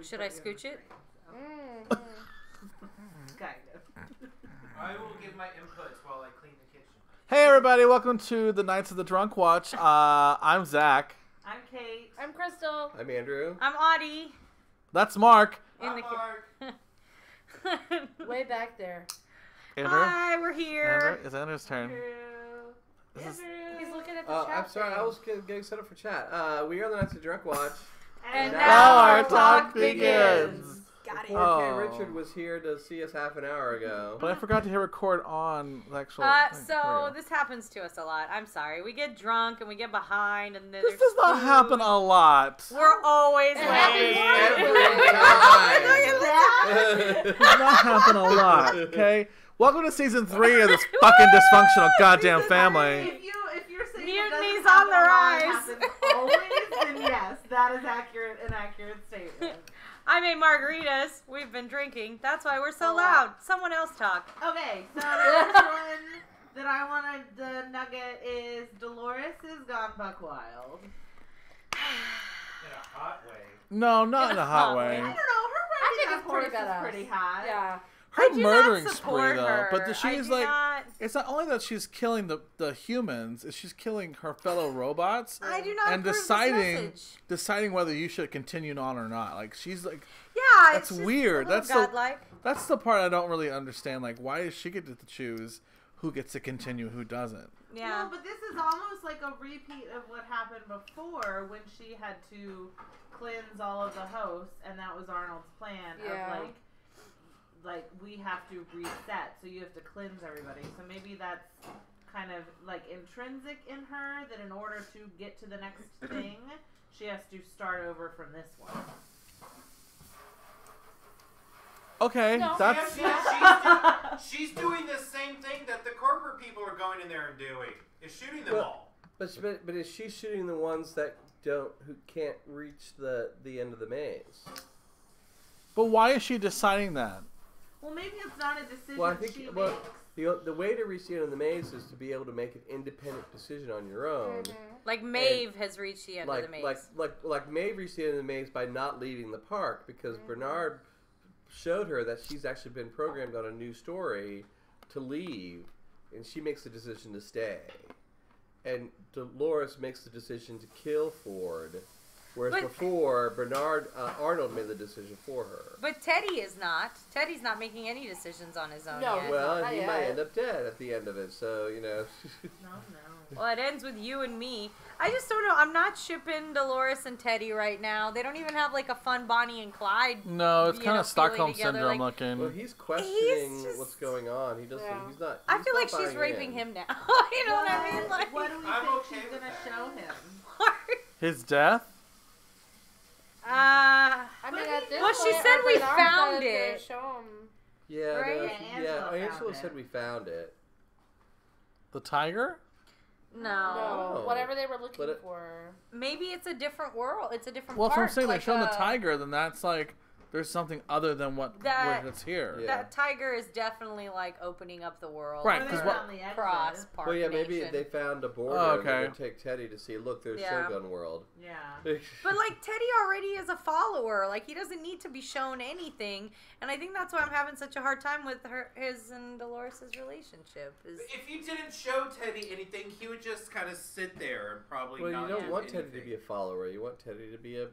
Should I scooch it? Kind of. I will give my inputs while I clean the kitchen. Hey everybody, welcome to the Nights of the Drunk Watch. I'm Zach. I'm Kate. I'm Crystal. I'm Andrew. I'm Audie. That's Mark. In the Way back there. Andrew? Hi, we're here. Andrew? It's Andrew's turn. He's looking at the chat. I'm sorry, I was getting set up for chat. We are the Nights of the Drunk Watch. And now our talk begins. Got it. Poor Ken Richard was here to see us half an hour ago. But I forgot to hit record on the actual... So this happens to us a lot. I'm sorry. We get drunk and we get behind, and then This does not happen a lot. We're always late. It does not happen a lot, okay? Welcome to season 3 of this fucking dysfunctional goddamn family. If you're saying Mutiny's on the rise. Always, then yes, that is an accurate statement. I made margaritas. We've been drinking. That's why we're so loud. Someone else talk. Okay, so the first one that I wanted the nugget is Dolores is gone buck wild. In a hot way. No, not in a hot way. I don't know, her riding think it's pretty that horse badass. is pretty hot. Yeah. Her I do murdering not spree, support though. her. But she's like... Not, It's not only that she's killing the humans, it's she's killing her fellow robots. I do not and approve deciding this message. deciding whether you should continue on or not. Like she's like, Yeah, that's it's just weird. a little godlike. That's the part I don't really understand. Like, why does she get to choose who gets to continue, who doesn't? Yeah. No, but this is almost like a repeat of what happened before when she had to cleanse all of the hosts, and that was Arnold's plan of like we have to reset, so you have to cleanse everybody. So maybe that's kind of like intrinsic in her that in order to get to the next thing, she has to start over from this one. Okay, No. that's She's doing the same thing that the corporate people are going in there and doing. Is shooting them all. But is she shooting the ones that who can't reach the end of the maze? But why is she deciding that? Well, maybe it's not a decision Well, I think she makes. the way to reach the end of the maze is to be able to make an independent decision on your own. Like Maeve has reached the end of the maze. Like Maeve reached the end of the maze by not leaving the park because Bernard showed her that she's actually been programmed on a new story to leave, and she makes the decision to stay. And Dolores makes the decision to kill Ford, whereas before Arnold made the decision for her. But Teddy is not. Teddy's not making any decisions on his own No. yet. Well, Not he yet. might end up dead at the end of it, so you know. No. Well, it ends with you and me. I just don't know. I'm not shipping Dolores and Teddy right now. They don't even have like a fun Bonnie and Clyde. No, it's kind of Stockholm together, syndrome like- looking. Well, he's questioning He's just- what's going on. He doesn't. Yeah. He's not. I he's feel not like she's buying raping in. him now. You know what I mean? Like, What do we I'm think okay she's with gonna that. show him? His death? I mean, at this Well, she point, said our we Bernard found doesn't it. Show him. Yeah, Right? no, Yeah, yeah. Angela Angela found said it. we found it. The tiger? no. No, Oh. whatever they were looking But it- for. Maybe it's a different world. It's a different Well, if I'm park. saying like they're showing the a- tiger, then that's like there's something other than what's here. Yeah. That tiger is definitely like opening up the world. Right, Or 'cause they're what- on the exit. Cross park Well, yeah, maybe nation. they found a border Oh, and they're okay. gonna take Teddy to see. Look, there's Yeah. Shogun World. Yeah. But like Teddy already is a follower. Like he doesn't need to be shown anything. And I think that's why I'm having such a hard time with his and Dolores's relationship. Is If you didn't show Teddy anything, he would just kind of sit there and probably Well, not you don't do want Teddy to anything. be a follower. You want Teddy to be a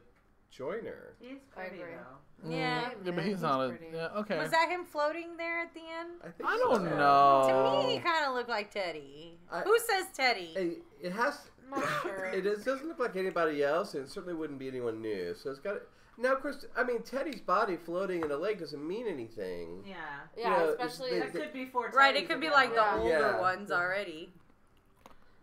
joiner. He's I pretty agree. though. yeah. Yeah, but he's He's not a... pretty. Yeah, okay. Was that him floating there at the end? I think. I so. don't know. To me, he kind of looked like Teddy. Who says Teddy? Hey, it has. I'm not sure. Doesn't look like anybody else, and it certainly wouldn't be anyone new. So it's got. Now, of course, I mean, Teddy's body floating in a lake doesn't mean anything. Yeah. Yeah, You know, especially they- That could be for Right, Teddy's it could be ago. like the Yeah. older Yeah. ones already.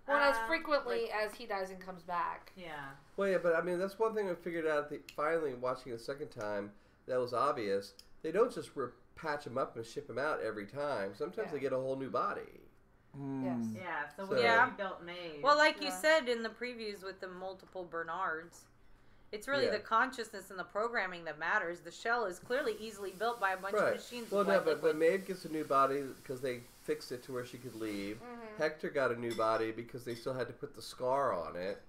when as frequently as he dies and comes back. Yeah. Well, yeah, but I mean, that's one thing I figured out finally watching it the second time that was obvious. They don't just patch him up and ship him out every time. Sometimes Yeah. they get a whole new body. Yes. Yeah. So So- we Yeah. built Maeve. Well, like you Yeah. said in the previews with the multiple Bernards, it's really Yeah. the consciousness and the programming that matters. The shell is clearly easily built by a bunch of Right. machines. Well, with no, white but liquid. Maeve gets a new body because they fixed it to where she could leave. Hector got a new body because they still had to put the scar on it.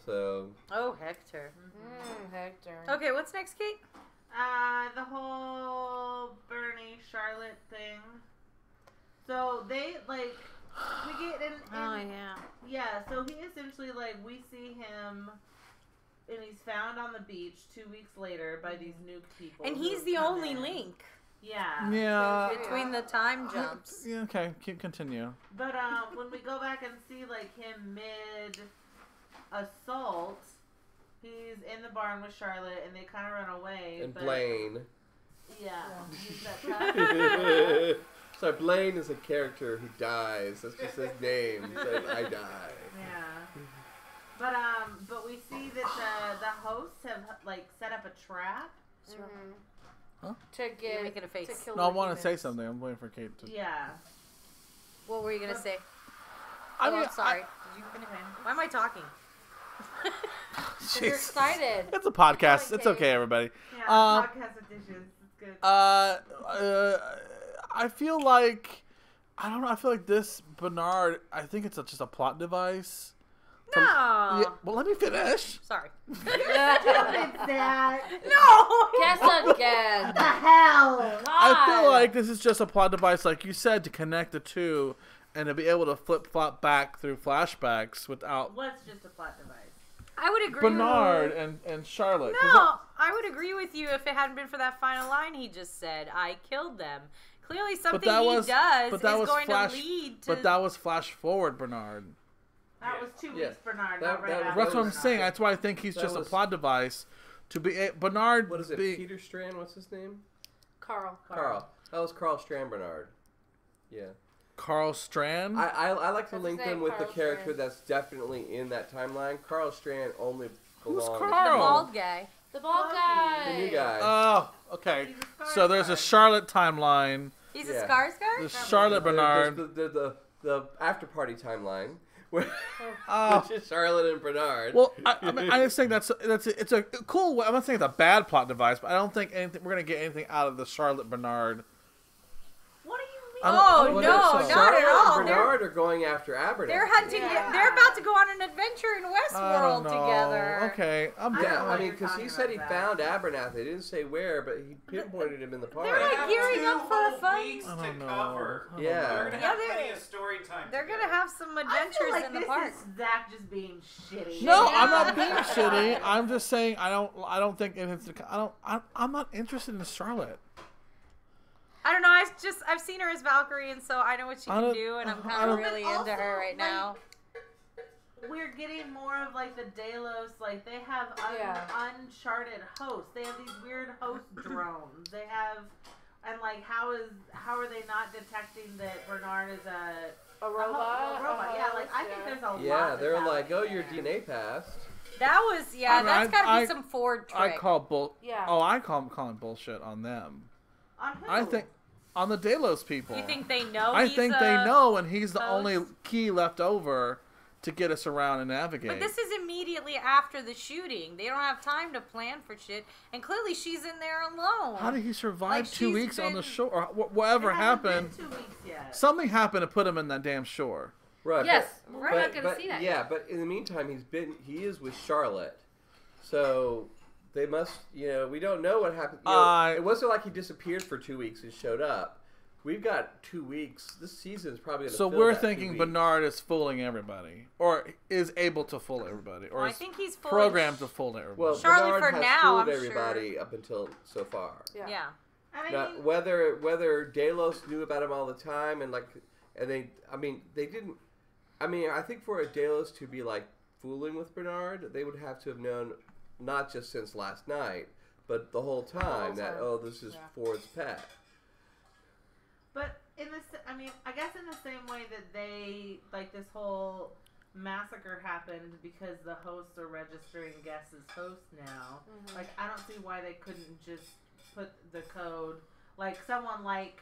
So Oh, Hector. Hector. Okay, what's next, Kate? The whole Bernie Charlotte thing. So they like we get in. Oh yeah. Yeah. So he essentially like we see him, and he's found on the beach 2 weeks later by these nuke people. And who he's have the come only in. link Yeah. Yeah. between the time jumps. Yeah, okay, continue. But when we go back and see like him mid assault, he's in the barn with Charlotte, and they kind of run away. And but, Blaine. Yeah. He's that tough. So Blaine is a character who dies. That's just his name. He's like, I die. Yeah. But we see that the hosts have like set up a trap. Mm-hmm. Huh? To get making a face. To kill No, I the want to say humans. something. I'm waiting for Kate to. Yeah. What were you gonna say? I Oh, mean, I'm sorry. Did you finish? Why am I talking? You're excited. It's a podcast. Like It's okay, everybody. Yeah. Podcast editions. It's good. I feel like I don't know. I feel like this Bernard. I think it's just a plot device. No. Yeah, well, let me finish. Sorry. It's that. No. Guess again. The hell. I feel like this is just a plot device, like you said, to connect the two and to be able to flip flop back through flashbacks without What's just a plot device? I would agree. Bernard and Charlotte. 'Cause No, I would agree with you if it hadn't been for that final line he just said. I killed them. Clearly, something he does is going to lead to. But that was flash forward, Bernard. That was 2 Yeah. weeks, Bernard. That- not right that- after That's what I'm Bernard. saying. That's why I think he's That just a was- plot device to be Bernard. What is it? Be, Peter Strand? What's his name? Carl. Carl. That was Carl Strand Bernard. Yeah. Carl Strand. I like to That's link his them name, with the Carl character Strand. that's definitely in that timeline. Carl Strand only Who's belongs. the Carl? bald guy. The bald Loki. guy. The new guy. Oh, okay. He's a So there's a Skarsgård. Charlotte timeline. He's Yeah. a Skarsgård? The Charlotte Bernard. There's the after party timeline, where Oh. which is Charlotte and Bernard. Well, I mean, I just think it's a cool. I'm not saying it's a bad plot device, but I don't think we're gonna get anything out of the Charlotte Bernard. What do you mean? I don't- Oh, what no, is not it? at Charlotte all. and Bernard are going after Abernathy. They're hunting. Yeah. They're about to go on an adventure in I Westworld don't know. together. Okay, I'm I Yeah, don't know I what mean, you're because he talking said he about found Abernathy. They didn't say where, but he pinpointed him in the park. They're like have gearing 2 up for a whole fun- weeks I to don't know. cover. I don't Yeah. They're know. gonna Yeah, have they're- plenty of story time. They're together. gonna have some I feel adventures like in the this park. is Zach just being shitty. No, Yeah. I'm not being shitty. I'm just saying I don't think it's. I'm not interested in Charlotte. I don't know. I've seen her as Valkyrie, and so I know what she I can don't- do, and I'm I kind don't- of really But into her also, right now. We're getting more of like the Delos, like they have Yeah. uncharted hosts. They have these weird host drones. They have, and like how are they not detecting that Bernard is A robot. A robot. Yeah, like I think there's a lot. Yeah, that's they're like, happening oh, your there. DNA passed. That was I mean, that's gotta I- be some Ford trick. I call bull. Yeah. Oh, I call calling bullshit on them. On who? I think on the Delos people. You think they know? I he's think a- they know, and he's the host? only key left over to get us around and navigate. But this is immediately after the shooting. They don't have time to plan for shit, and clearly she's in there alone. How did he survive Like, 2 she's weeks on the been- shore? Or whatever It hasn't been happened. 2 weeks yet. Something happened to put him in that damn shore. Right. Yes, but, we're but- not gonna but- see that Yeah, yet. but in the meantime, he is with Charlotte, so they must. We don't know what happened. It wasn't like he disappeared for 2 weeks and showed up. We've got 2 weeks. This season is probably going to. So we're thinking Bernard is fooling everybody, or is able to fool everybody, or Well, I is think he's programmed to fool everybody. Well, Charlotte, Bernard for has now, fooled I'm everybody up until so far. Yeah. I Now, mean, whether Delos knew about him all the time and they didn't. I mean, I think for a Delos to be like fooling with Bernard, they would have to have known not just since last night, but the whole time that this is Ford's pet. but I guess in the same way that they like this whole massacre happened because the hosts are registering guests as hosts now. Mm-hmm. Like I don't see why they couldn't just put the code like someone like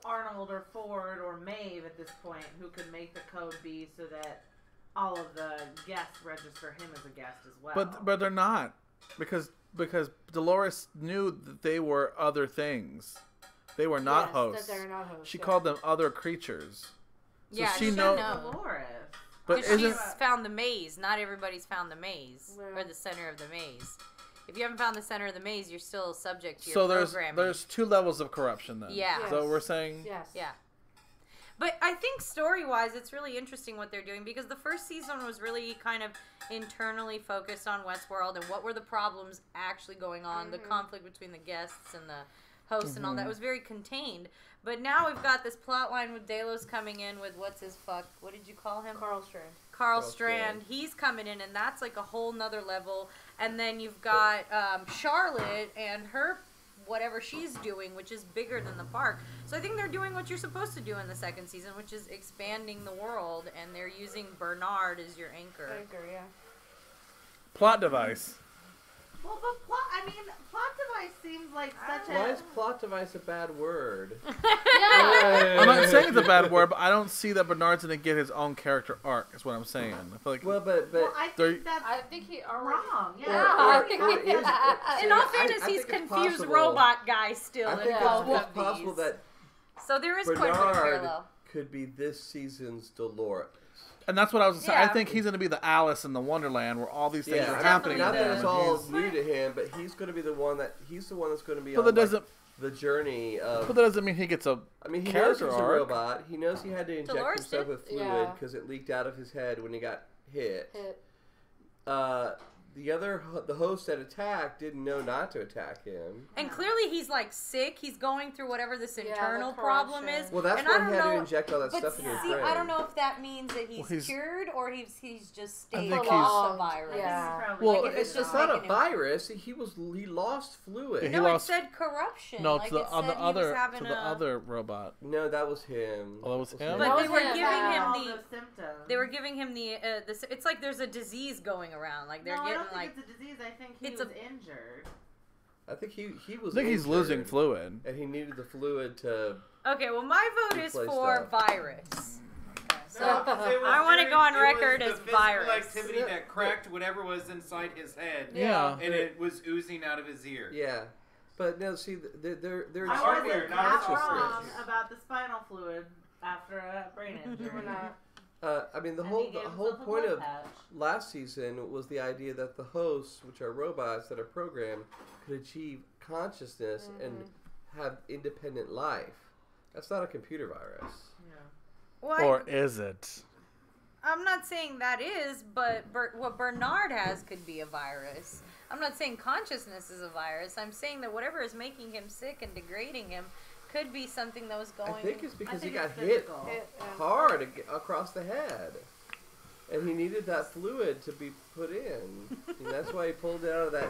Arnold or Ford or Maeve at this point who could make the code be so that all of the guests register him as a guest as well. But they're not, because Dolores knew that they were other things. They were not hosts. That they're not hosts. She called them other creatures. So Yeah, she she know. know. Dolores. But Because she's isn't found the maze. Not everybody's found the maze Well. or the center of the maze. if you haven't found the center of the maze, you're still subject to your So programming. there's 2 levels of corruption then. Yeah. Yes. So we're saying. Yes. Yeah. But I think story-wise, it's really interesting what they're doing because the first season was really kind of internally focused on Westworld and what were the problems actually going on, the conflict between the guests and the hosts and all that was very contained. But now we've got this plot line with Delos coming in with what did you call him? Carl Strand. Carl Strand. He's coming in, and that's like a whole nother level. And then you've got Charlotte and her whatever she's doing, which is bigger than the park. So I think they're doing what you're supposed to do in the second season, which is expanding the world, and they're using Bernard as your anchor. Yeah. Plot device. Well, but plot device seems like such Why a... is plot device a bad word? Yeah. I'm not saying it's a bad word, but I don't see that Bernard's going to get his own character arc, is what I'm saying. I feel like Well, but I They're- think that's I think he already. wrong. Yeah. I think he- In all fairness, he's confused robot guy still I in think both it's of possible these. that So there is quite a bit of Bernard parallel. could be this season's Dolores. and that's what I was saying. Yeah. I think he's going to be the Alice in the Wonderland where all these things Yeah, are I mean, happening. not to that him, it's and all he's- new to him, but he's going to be the one that's going to be But on that doesn't. the journey of. But that doesn't mean he gets a. I mean, he knows character he's arc. a robot. He knows he had to inject Dolores himself did. with fluid Yeah. because it leaked out of his head when he got hit. Hit. The host that attacked didn't know not to attack him. And clearly he's like sick. He's going through whatever this Yeah, internal the problem corruption. is. Well, that's and why I he don't had to know. inject all that But stuff in his see, brain. I don't know if that means that he's, he's- cured or he's just I stayed think lost he's- the virus. Yeah. Probably Well, like it's It's just not a making him- virus. He lost fluid. He No, lost- it said corruption. No, like to the, it on said the he was other having to the other robot. No, that was him. Oh, that was him? But That they was were him. giving him all the. the symptoms. They were giving him the. It's like there's a disease going around. Like they're No, I getting don't like. think it's a disease. I think he It's was a- injured. I think he was. I think he's injured, losing fluid. and he needed the fluid to. Okay, well my vote is Replace for that. virus. So No, 'cause it was I wanna during- go on it was record the as physical virus. activity that cracked whatever was inside his head, Yeah. and it was oozing out of his ear. Yeah, but no. See, they're I hardware, wasn't not that software. wrong about the spinal fluid after a brain injury. We're not. I mean, the And whole he gave whole himself a point blood of patch. last season was the idea that the hosts, which are robots that are programmed, could achieve consciousness and have independent life. That's not a computer virus. Well, Or is it? I'm not saying that is, but what Bernard has could be a virus. I'm not saying consciousness is a virus. I'm saying that whatever is making him sick and degrading him could be something that was going. I think it's because he think got it's hit physical. hard across the head, and he needed that fluid to be put in, and that's why he pulled it out of that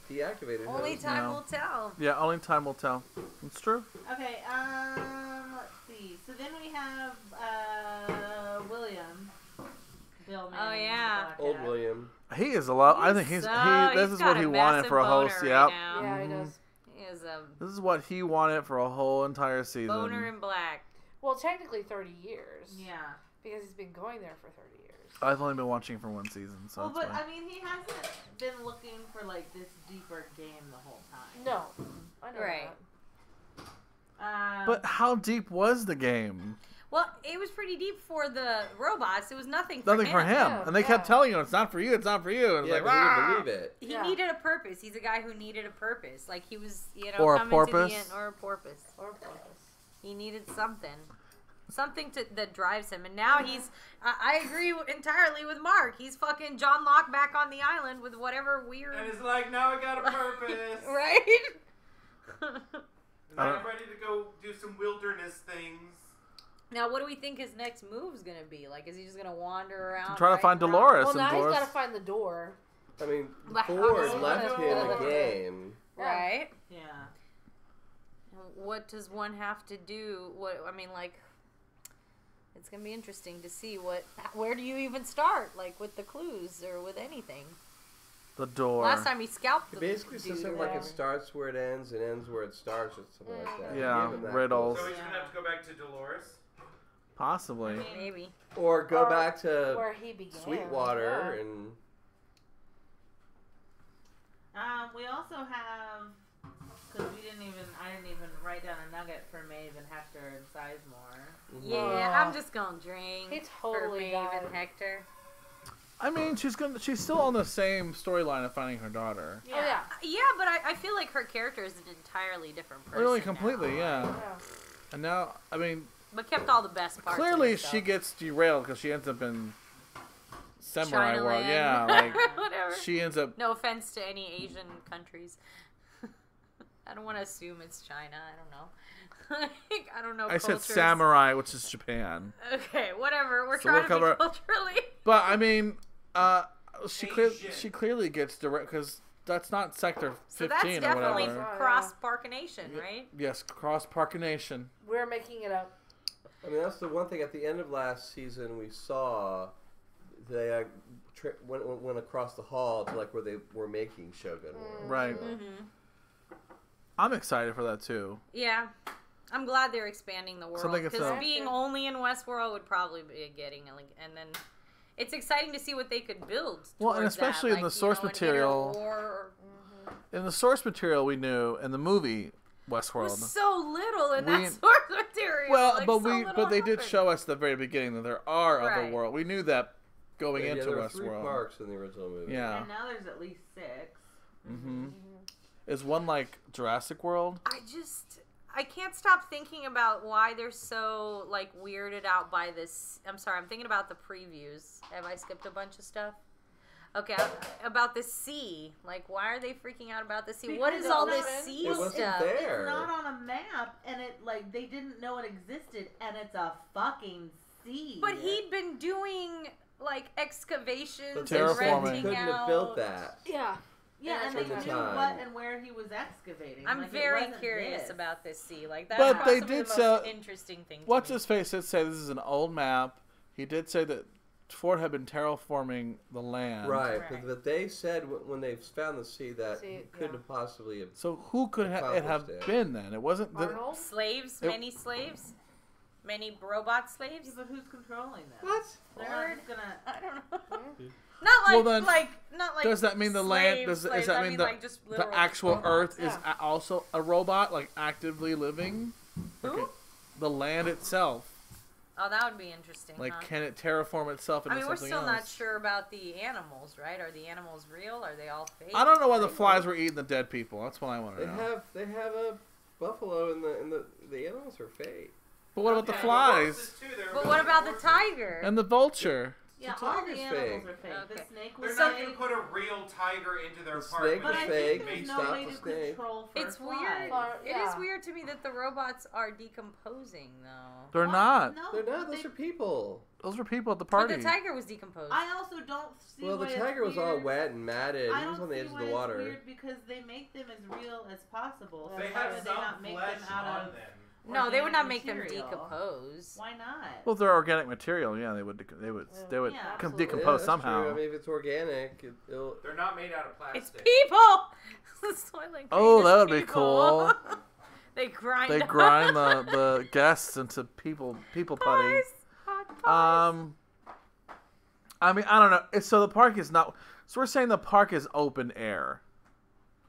deactivated Only hose. time No. will tell. Yeah, only time will tell. It's true. Okay, let's see. So then we have William. Bill Manning, Oh, yeah. the Old Black Cat. William. He is a lot. I think He's this got is what a he wanted massive for a host. boner Yeah. right now. Yeah, he does. He is a This is what he wanted for a whole entire season. boner in black. Well, technically 30 years. Yeah. Because he's been going there for 30 years. I've only been watching for one season, so Well, that's but fine. I mean, he hasn't been looking for like this deeper game the whole time. No. I know Right. that. But how deep was the game? Well, it was pretty deep for the robots. It was nothing for Nothing him. for him, Yeah, and they kept yeah. telling you it's not for you, it's not for you, and it's Yeah, like but he "Rah!" didn't believe it. He Yeah. needed a purpose. He's a guy who needed a purpose. Like he was, Or a coming to the porpoise. end, or a porpoise. Or purpose. He needed something that drives him. And now he's. I agree entirely with Mark. He's fucking John Locke back on the island with whatever weird. And it's like, now I got a purpose. Right. Now I'm ready to go do some wilderness things. Now, what do we think his next move's gonna be? Like, is he just gonna wander around? Try to right find around? Dolores, Well, and now he's Dolores. got to find the door. I mean, But how Ford does he left know? him a game. Right. Yeah. What does one have to do? What I mean, like, it's gonna be interesting to see where do you even start? Like with the clues or with anything. The door. Last time he scalped He the basically says dude something or like it whatever. starts where it ends and ends where it starts, or something like that. Yeah, Give him that riddles. So clue. he's going to have to go back to Dolores. Possibly. Maybe. Or go Or back to Where he began. Sweetwater Yeah. and We also have, because I didn't even write down a nugget for Maeve and Hector and Sizemore. Yeah, I'm just gonna drink He for totally Maeve died. and Hector. I mean, she's still on the same storyline of finding her daughter. Oh yeah. Yeah, but I feel like her character is an entirely different person. Really, completely, now. yeah. And now, I mean, But kept all the best parts. clearly of herself. she gets derailed because she ends up in Samurai China World. Land. Yeah, like Whatever. she ends up. No offense to any Asian countries. I don't want to assume it's China. I don't know. I don't know. I said cultures. Samurai, which is Japan. Okay, whatever. We're So trying we'll to cover- be culturally. But I mean, she Asian. clearly gets direct because that's not Sector So that's 15 or definitely whatever. cross Parkination, right? Yes, cross Parkination. We're making it up. I mean, that's the one thing. At the end of last season, we saw they went across the hall to like where they were making Shogun. Right. Mm-hmm. I'm excited for that too. Yeah. I'm glad they're expanding the world Something it's because a- being only in Westworld would probably be getting and then it's exciting to see what they could build. Well, and towards especially that. in the Like, source an material- inter-war In the source material we knew in the movie Westworld. was so little in We- that source material. Well, like, but so little they did happened. show us at the very beginning that there are other Right. worlds. We knew that going Yeah, into there were 3 Westworld. parks in the original movie. Yeah. And now there's at least 6. Mm-hmm. Is one like Jurassic World? I can't stop thinking about why they're so like weirded out by this. I'm sorry, I'm thinking about the previews. Have I skipped a bunch of stuff? Okay, about the sea. Like, why are they freaking out about the sea? Because What is it's all not- this sea It wasn't stuff? there. It's not on a map, and it like they didn't know it existed, and it's a fucking sea. But he'd been doing like excavations The and terraforming. renting Couldn't out. have built that. Yeah. yeah, and they at the knew time. what and where he was excavating. I'm Like, it very wasn't curious this. about this sea. Like that's But they possibly did the so- most interesting thing. What's to me. his face did say this is an old map. He did say that Ford had been terraforming the land. Right, Right. but they said when they found the sea that See, he couldn't yeah. have possibly have. So who could it have Accomplished it. been then? It wasn't. Arnold? Slaves? It- Many slaves? Many robot slaves? Yeah, but who's controlling them? What? They're not just gonna. I don't know. Hmm? Not like, Well, then, not like. does that mean the land? slaves, Does that I mean the like just literal actual robots. Earth is Yeah. also a robot, like actively living? Who? The land itself, Oh, that would be interesting. like, huh? can it terraform itself into I mean, we're something still else? not sure about the animals, right? Are the animals real? Are they all fake? I don't know why the flies were eating the dead people. That's what I want to They know. have a buffalo in the animals are fake. But what about the Okay. flies Horses, too, they're But really what about the horses. tiger? and the vulture? Yeah, The all the tiger's animals fake. are fake. Okay. The snake They're was not fake. going to put a real tiger into their The park. snake when But was I they fake. think make there's He no stopped way the to snake. control for It's flies. weird. It is Yeah. weird to me that the robots are decomposing, though. They're What? not. No, They're not. they- Those are people. Those were people at the But party. the tiger was decomposed. I also don't see. Well, the why it's tiger was all weird. wet and matted. I He don't was on the see edge of why the it's water. weird because they make them as real as possible. So They why have would some they not make flesh them out on of? them. No, they would not organic make them material? decompose. Why not? Well, if they're organic material, yeah, they would Yeah, absolutely. decompose Yeah, that's somehow. True. I mean, if it's organic, it'll. They're not made out of It's plastic. people. The Soylent Oh, Green that is would be people. cool. They grind. They up grind the guests into people putty. pies, hot pies. I mean, I don't know. So the park is not. So we're saying the park is open air.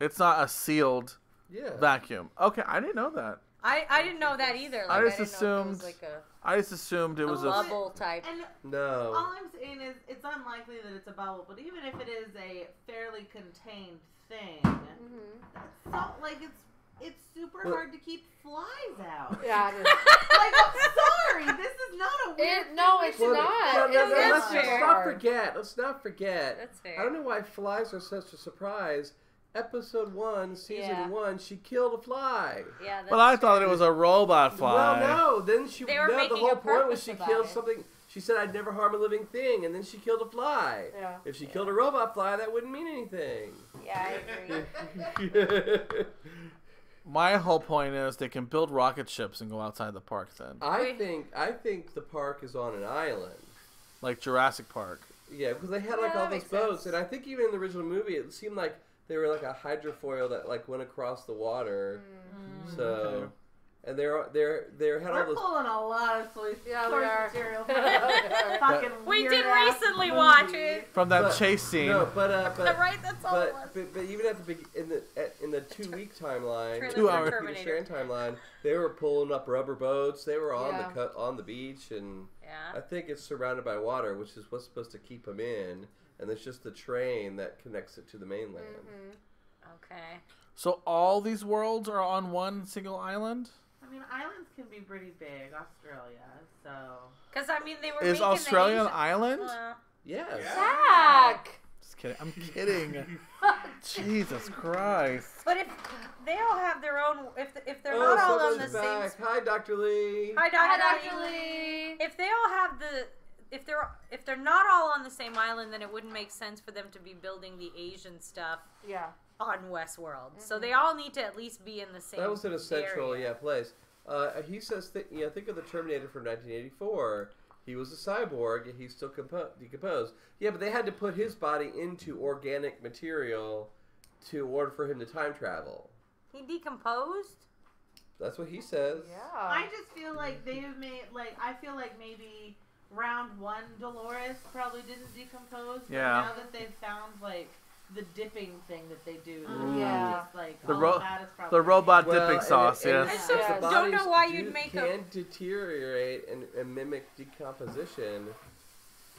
It's not a sealed Yeah. vacuum. Okay, I didn't know that. I didn't know that either. Like, I just didn't know if it was assumed like a I just assumed it was a. bubble type. And No. all I'm saying is, it's unlikely that it's a bubble. But even if it is a fairly contained thing, so like it's super Well- hard to keep flies out. Yeah, it is. Like, I'm sorry, this is not a weird. No, thing it's we should not. do. It is let's fair. not forget. Let's not forget. That's fair. I don't know why flies are such a surprise. Episode 1, season Yeah. 1, she killed a fly. Yeah, that's But I thought true. it was a robot fly. Well, no. Then she. They were no, the making whole a point was purpose she about killed it. something. She said, "I'd never harm a living thing," and then she killed a fly. Yeah. If she killed a robot fly, that wouldn't mean anything. Yeah, I agree. My whole point is they can build rocket ships and go outside the park then, I think the park is on an island. like Jurassic Park. Yeah, because they had Yeah, like all that those makes boats, sense. and I think even in the original movie, it seemed like they were like a hydrofoil that like went across the water. So, Okay. and they had all We're those. pulling a lot of source Yeah, we are. material. Yeah. Fucking We weird did ass recently movie. watch it. From that But- chase scene. No, but Right, that's all it was. but even at the in the 2-week timeline, Trailer 2 for hours. Peter Terminator. Sharon timeline, they were pulling up rubber boats. They were on Yeah. on the beach, and I Yeah. think it's surrounded by water, which is what's supposed to keep them in. and there's just the train that connects it to the mainland. Okay. So all these worlds are on one single island? I mean, islands can be pretty big. Australia, so. Because I mean, they were. Is making Australia an the island? Yes. Zach! Just kidding. I'm kidding. Jesus Christ. But if they all have their own, if they're Oh, not all on someone's the back. same. Hi, Dr. Lee. Hi, Hi, Dr. Dr. Lee. Lee. If they all have if they're not all on the same island, then it wouldn't make sense for them to be building the Asian stuff Yeah. on Westworld. So they all need to at least be in the same. That was in a central, area. place. He says, think of the Terminator from 1984. He was a cyborg, and he's still decomposed. Yeah, but they had to put his body into organic material in order for him to time travel. He decomposed. That's what he says. Yeah. I just feel like they've made I feel like maybe round 1 Dolores probably didn't decompose. But Yeah. now that they've found the dipping thing that they do, Yeah. just like The all of that is probably The robot Well, dipping and sauce, and yes. I the just don't bodies know why you'd make can deteriorate and mimic decomposition.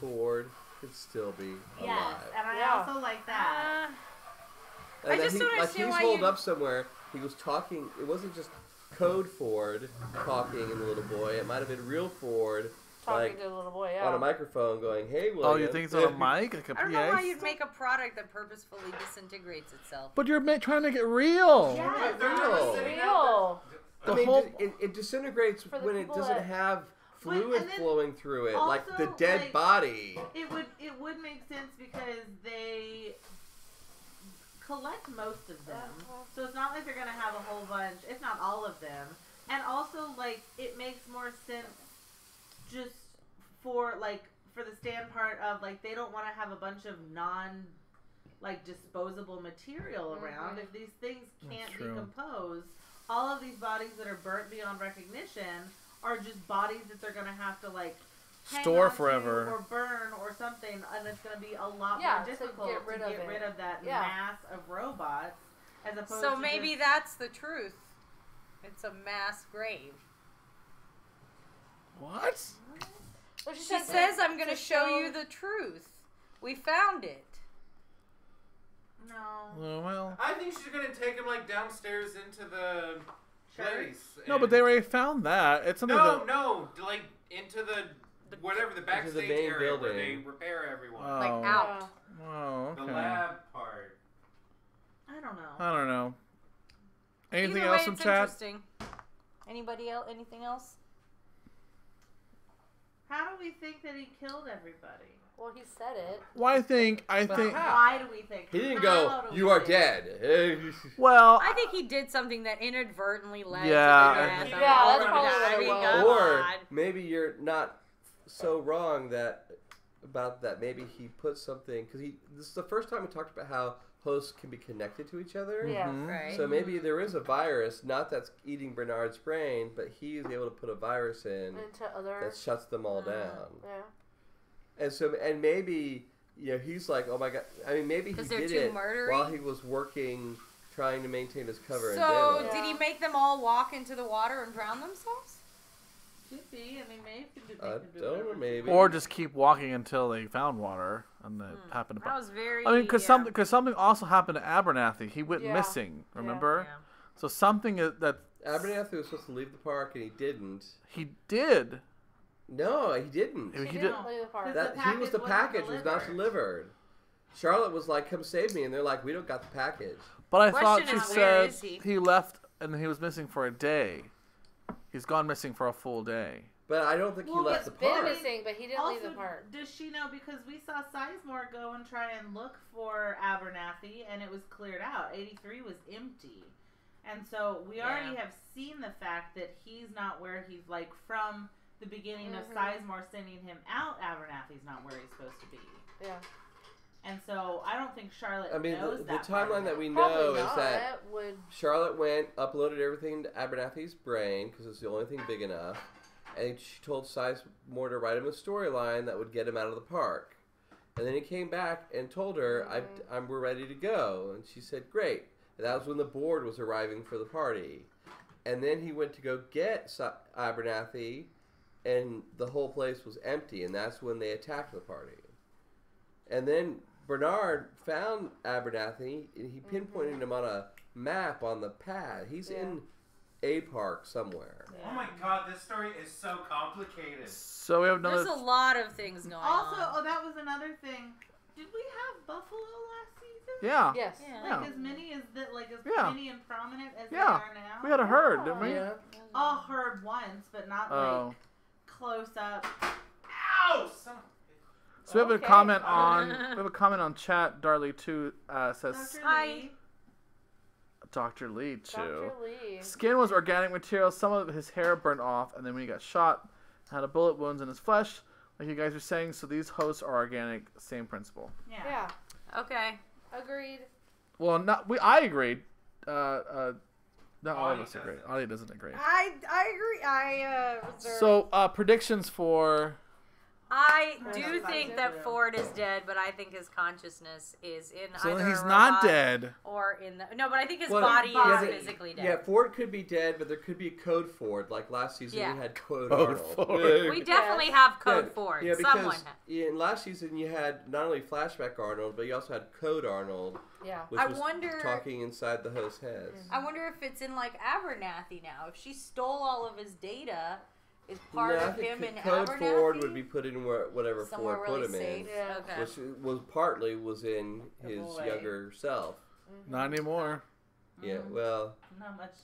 Ford could still be Yes, alive. and I Yeah. also like that. And I then just don't understand he's why holed you- up somewhere. He was talking. It wasn't just Code Ford talking in the little boy. It might have been real Ford, Talking to the little boy, yeah. on a microphone, going, "Hey, William." Oh, you think it's on a mic? Like a I don't know why PA? you'd make a product that purposefully disintegrates itself. But you're trying to make it real. Yes, They're real. not sitting out Real. I The mean, whole- it disintegrates For the when it people doesn't that- have But- fluid and then flowing through it, like the also, dead like- body. It would make sense because they collect most of them, so it's not like they're gonna have a whole bunch, if not all of them. And also, it makes more sense just for the stand part of they don't want to have a bunch of disposable material around. If these things can't true. decompose, all of these bodies that are burnt beyond recognition are just bodies that they're gonna have to hang Store onto forever. or burn or something, and it's going to be a lot Yeah, more to difficult get rid of it. rid of that Yeah. mass of robots as opposed So to maybe just, that's the truth. It's a mass grave. What? Well, She said says, that "I'm going to to show you the truth. We found it." no. Oh, well. I think she's gonna take him downstairs into the place. No, but they already found that. It's something that... No, into the whatever the backstage the main area where they building. repair everyone. Oh. Like out. Oh, The okay. lab part. I don't know. I don't know. Anything Either else way, from it's chat? interesting. Anybody else? Anything else? How do we think that he killed everybody? Well, he said it. Well, I think... Why do we think? He didn't How go, do "You we are think?" dead." Well... I think he did something that inadvertently led Yeah. to the death. Yeah, of that's all probably of what them. it was. Come Or on. maybe you're not so wrong about that. Maybe he put something, because this is the first time we talked about how hosts can be connected to each other. Yeah. Mhm. Right. So maybe there is a virus, not that's eating Bernard's brain, but he is able to put a virus in Into other. that shuts them all down. Yeah. And maybe he's like, oh my god. I mean, maybe he 'Cause they're did too it murdery? while he was working, trying to maintain his cover. So, and did he Yeah. make them all walk into the water and drown themselves? Could be. I mean, maybe. I don't know, maybe. Or just keep walking until they found water and it happened to... That was very. I mean, because something also happened to Abernathy. He went Yeah. missing, remember? Yeah. So something that Abernathy was supposed to leave the park and he didn't. he did. No, he didn't. He He did. didn't leave the park. That- He was the package package wasn't was not delivered. Charlotte was like, "Come save me," and they're like, "We don't got the package." But I Question thought she is, where said is he? he left and he was missing for a day. He's gone missing for a full day. But I don't think he Well, left the He's been park. missing, but he didn't Also, leave the park. does she know? Because we saw Sizemore go and try and look for Abernathy, and it was cleared out. 83 was empty. And so we already Yeah. have seen the fact that he's not where he's, from the beginning of Mhm. Sizemore sending him out, Abernathy's not where he's supposed to be. Yeah. And so I don't think Charlotte I mean, knows the that part timeline of that it. we Probably know is not. that Would Charlotte went, uploaded everything to Abernathy's brain because it's the only thing big enough, and she told Sizemore to write him a storyline that would get him out of the park. And then he came back and told her, "We're ready to go," and she said, "Great." And that was when the board was arriving for the party, and then he went to go get Abernathy, and the whole place was empty, and that's when they attacked the party. And then Bernard found Abernathy, and he pinpointed him on a map on the pad. He's in a park somewhere. Oh my god, this story is so complicated. So we have another. There's a lot of things going Also, on. that was another thing. Did we have Buffalo last season? Yeah. Yes. Yeah. Like as many as that, like as Yeah. many and prominent as they Yeah. are now. We had a herd, didn't we? Yeah. All heard once, but not Oh. like close up. Ow! Son of So we have a Okay. comment on chat. Darley too says Dr. Hi. Lee. Dr. Lee too. Dr. Lee. Skin was organic material. Some of his hair burned off, and then when he got shot, had a bullet wounds in his flesh, like you guys were saying. So these hosts are organic. Same principle. Yeah. Yeah. Okay. Agreed. Well, I agreed. Not all of Audie us agree. doesn't. Audie doesn't agree. I agree. I reserve. So predictions for. I First do season. think that Ford is dead, but I think his consciousness is in So either he's a not robot dead. or in the but I think his Well, body yeah, is the- physically dead. Yeah, Ford could be dead, but there could be Code Ford. Like last season, Yeah. we had Code Code Arnold. Ford. We definitely have Code Yeah, Ford. Yeah, Someone because in last season you had not only Flashback Arnold, but you also had Code Arnold, Yeah. which I was wonder- talking inside the host's heads. I wonder if it's in like Abernathy now. If she stole all of his data, is part No, I of him think in Code Abernathy? Ford would be put in whatever somewhere Ford really put him safe. in, Yeah. Okay. which was partly was in The his boy. younger self. Not anymore. Yeah, Mm-hmm. well, Not much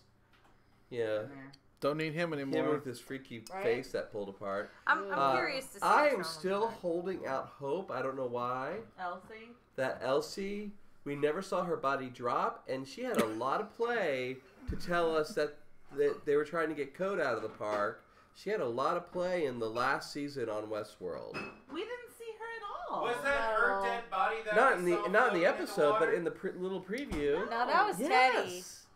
yeah. in there. Don't need him Him anymore. with his freaky Right? face that pulled apart. I'm curious to see. I what's am wrong still with that. holding out hope. I don't know why. Elsie. That Elsie, we never saw her body drop, and she had a lot of play to tell us that they were trying to get Code out of the park. She had a lot of play in the last season on Westworld. We didn't see her at all. Was that her No. dead body that Not we in saw the not in the floating episode, but water? in the little preview. No, that was Teddy. Yes.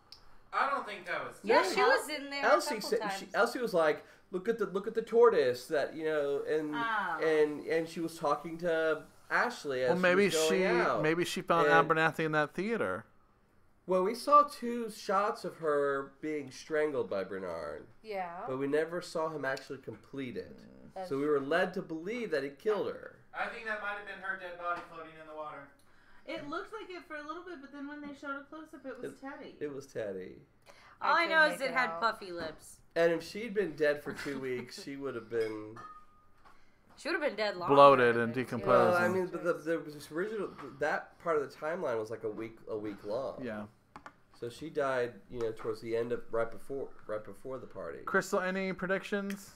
I don't think that was Yeah, Teddy. she was in there Elsie a couple said times. Elsie was like, look at the tortoise that and Oh. and she was talking to Ashley as Well, maybe she was going out. maybe she found And- Abernathy in that theater. Well, we saw 2 shots of her being strangled by Bernard, Yeah. but we never saw him actually complete it. That's So we were led to believe that he killed her. I think that might have been her dead body floating in the water. It looked like it for a little bit, but then when they showed a close up, it was Teddy. It was Teddy. All I know couldn't is make it it had out. puffy lips. And if she'd been dead for 2 weeks, she would have been. She would have been dead longer. Bloated I and think. decomposed. Well, I and- mean, but the original that part of the timeline was like a week long. Yeah. So she died, towards the end of right before the party. Crystal, any predictions?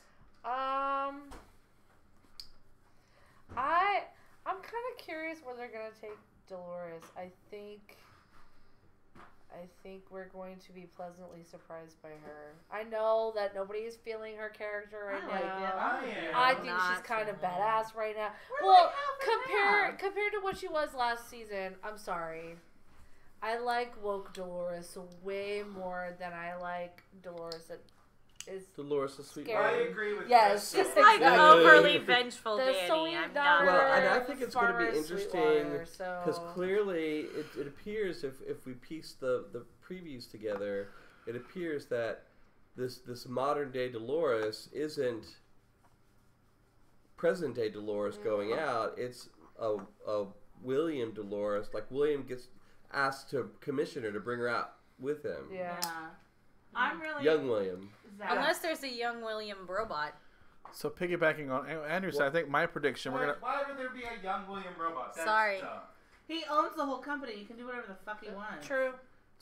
I'm kind of curious where they're gonna take Dolores. I think we're going to be pleasantly surprised by her. I know that nobody is feeling her character right I like now. it. I am. I think Not she's kind of feeling it. badass right now. We're Well, like half and compared to what she was last season, I'm sorry. I like woke Dolores way more than I like Dolores that is Dolores the sweet. Scary. I Mother. agree with Yes, Chris. just Like Exactly. overly vengeful the Danny. Sweet I'm daughter. not. Well, and I of think the it's gonna be farmer of interesting Sweetwater, so- Because clearly, it appears if we piece the previews together, it appears that this modern day Dolores isn't present day Dolores going out. It's a William Dolores. Like William gets asked to commission her to bring her out with him. Yeah. I'm really Young William. Zach. Unless there's a young William robot. So piggybacking on Andrew said, I think my prediction Why would there be a young William robot? That's Sorry. dumb. he owns the whole company. He can do whatever the fuck he wants. True.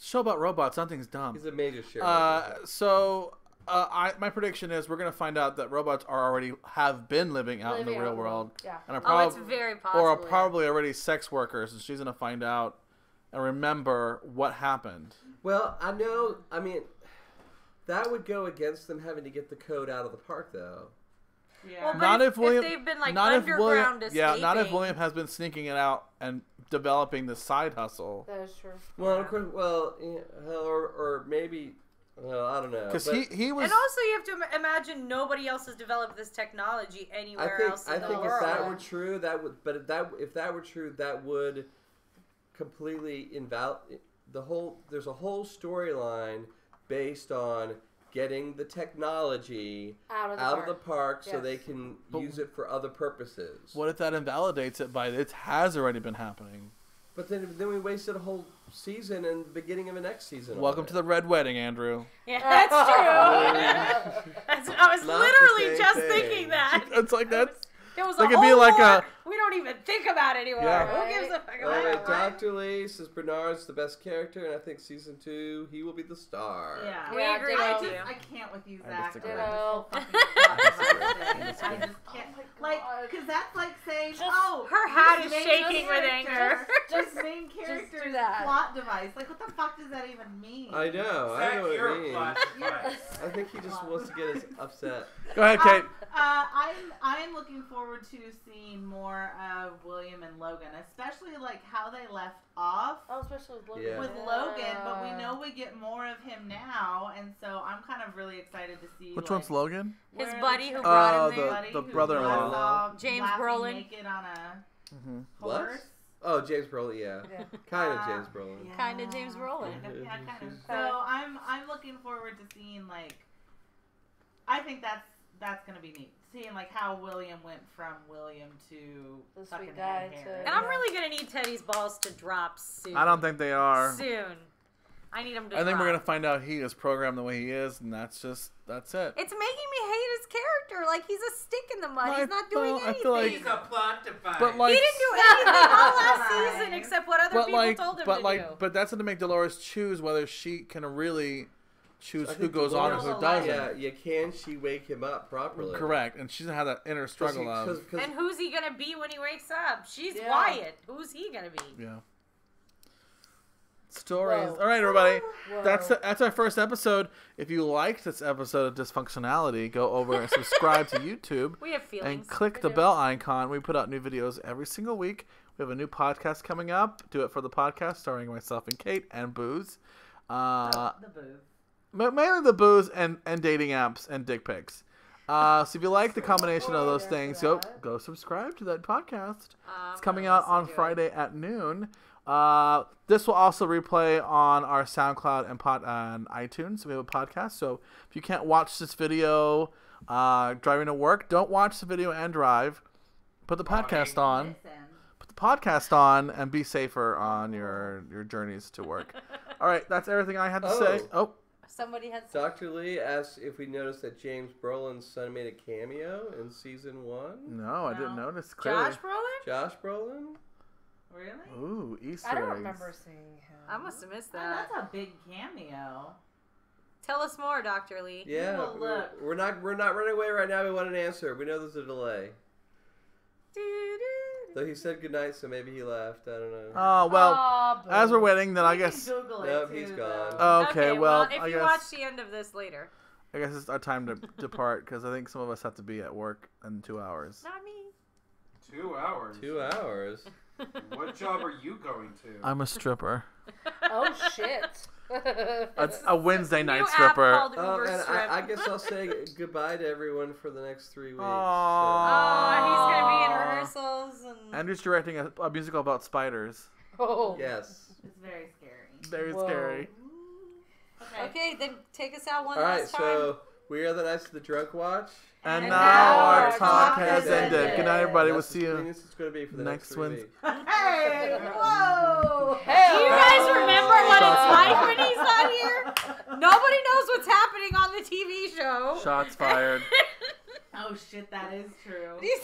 show about robots. Nothing's dumb. He's a major shareholder. My prediction is we're gonna find out that robots have been living out in the Living real out world, Yeah. and are Oh, it's probably very possible. or are probably already sex workers, and she's gonna find out and remember what happened. Well, I know. I mean, that would go against them having to get the code out of the park, though. Yeah. Well, but Not if William. they've been like not if underground William. Yeah, not if escaping. William has been sneaking it out and developing the side hustle. That is true. Well, of course. Well, yeah, or maybe. Well, I don't know. Because but he was. And also, you have to imagine nobody else has developed this technology anywhere else in I the think world. if that were true, that would. But if that were true, that would completely invalidate the whole. There's a whole storyline based on getting the technology Out of the park so Yes. they can use it for other purposes. What if that invalidates it by it has already been happening? But then we wasted a whole season and the beginning of the next season. Welcome to the Red Wedding, Andrew. Yeah, that's true. I was Not literally the same just thing. thinking that. It's like that. There was Like a it'd be whole like war a- we don't even think about anymore. Yeah. Who gives a fuck Oh, about wait, it? right? Dr. Lee says Bernard's the best character, and I think season 2 he will be the star. Yeah. We Yeah, agree ditto. with you. I can't with you, I Zach. disagree. about this whole Ditto. fucking plot device thing. I I disagree. just can't. Like, because that's like saying, Just- oh, Her hat this is main shaking with character- anger. This main character's do that. plot device. Like, what the fuck does that even mean? I know. I Zach, know what you're it a means. plot device. I think he just wants to get us upset. Go ahead, Kate. I'm looking forward to seeing more of William and Logan, especially like how they left off Oh, especially with Logan. Yeah. with Logan, but we know we get more of him now, and so I'm kind of really excited to see Which like, one's Logan? His where buddy the- who brought Oh, him there. buddy the who brother-in-law. was, James laughing Brolin. naked on a Mm-hmm. What? horse. Oh, James Brolin, yeah. Yeah. Kind of James Brolin. Yeah. Kinda James Brolin. Yeah, kind of. So I'm looking forward to seeing like. I think that's gonna be neat. Seeing like how William went from William to The fucking sweet guy Harry. to- And I'm really gonna need Teddy's balls to drop soon. I don't think they are. soon. I need him to. I think drop. we're gonna find out he is programmed the way he is, and that's it. It's making me hate his character. Like he's a stick in the mud. Well, He's not doing well, I anything. feel like- He's a plot device. But like, He didn't do anything all last Right. season except what other but people like, told him but to like, do. but that's going to make Dolores choose whether she can really choose I who think goes on and Dolores- who doesn't. Yeah, yeah. Can she wake him up properly? Correct, and she doesn't have that inner struggle of. And who's he gonna be when he wakes up? She's Yeah. Wyatt. Who's he gonna be? Yeah. Stories. Whoa. All right, everybody. Whoa. That's our first episode. If you liked this episode of Dysfunctionality, go over and subscribe to YouTube We have feelings. and click We the do. bell icon. We put out new videos every single week. We have a new podcast coming up. Do It for the Podcast, starring myself and Kate and Booze. The booth. Mainly the booze and dating apps and dick pics. So if you like the combination of those Yeah, things, for that. go subscribe to that podcast. It's I'm coming gonna out listen on to it. Friday at noon. This will also replay on our SoundCloud and iTunes. We have a podcast, so if you can't watch this video driving to work, don't watch the video and drive. Put the podcast on. Listen. Put the podcast on and be safer on your journeys to work. All right, that's everything I had to say. Oh, Somebody had. Dr. Lee asked if we noticed that James Brolin's son made a cameo in season 1. no, I didn't No. notice clearly. Josh Brolin? Josh Brolin? Really? Ooh, Easter I don't eggs. remember seeing him. I must have missed Oh, that. that's a big cameo. Tell us more, Dr. Lee. Yeah, Well, look. we're not running away right now. We want an answer. We know there's a delay. Though he said goodnight, so maybe he left. I don't know. Oh, well, Aw, boo. as we're waiting, then I You can guess. Google it Nope, too, he's though. gone. Oh, okay, well, if I you guess. watch the end of this later. I guess it's our time to depart because I think some of us have to be at work in 2 hours. Not me. 2 hours. 2 hours. What job are you going to? I'm a stripper. Oh shit. A Wednesday night New app stripper. called Uber And Strip. I guess I'll say goodbye to everyone for the next 3 weeks. Oh, he's gonna be in Aw. rehearsals and. Andrew's directing a musical about spiders. Oh. Yes. It's very scary. Very Whoa. scary. Okay. Okay, then take us out one All right, last time. so we are the Knights of the Drunk Watch. And And now now our our talk talk has has ended. ended. Good night, everybody. We'll That's see as you. clean as it's going to be for the next next 3 Wednesday. weeks. Hey! Whoa! Do you guys remember what it's like when he's not here? Nobody knows what's happening on the TV show. Shots fired. Oh shit, that is true. These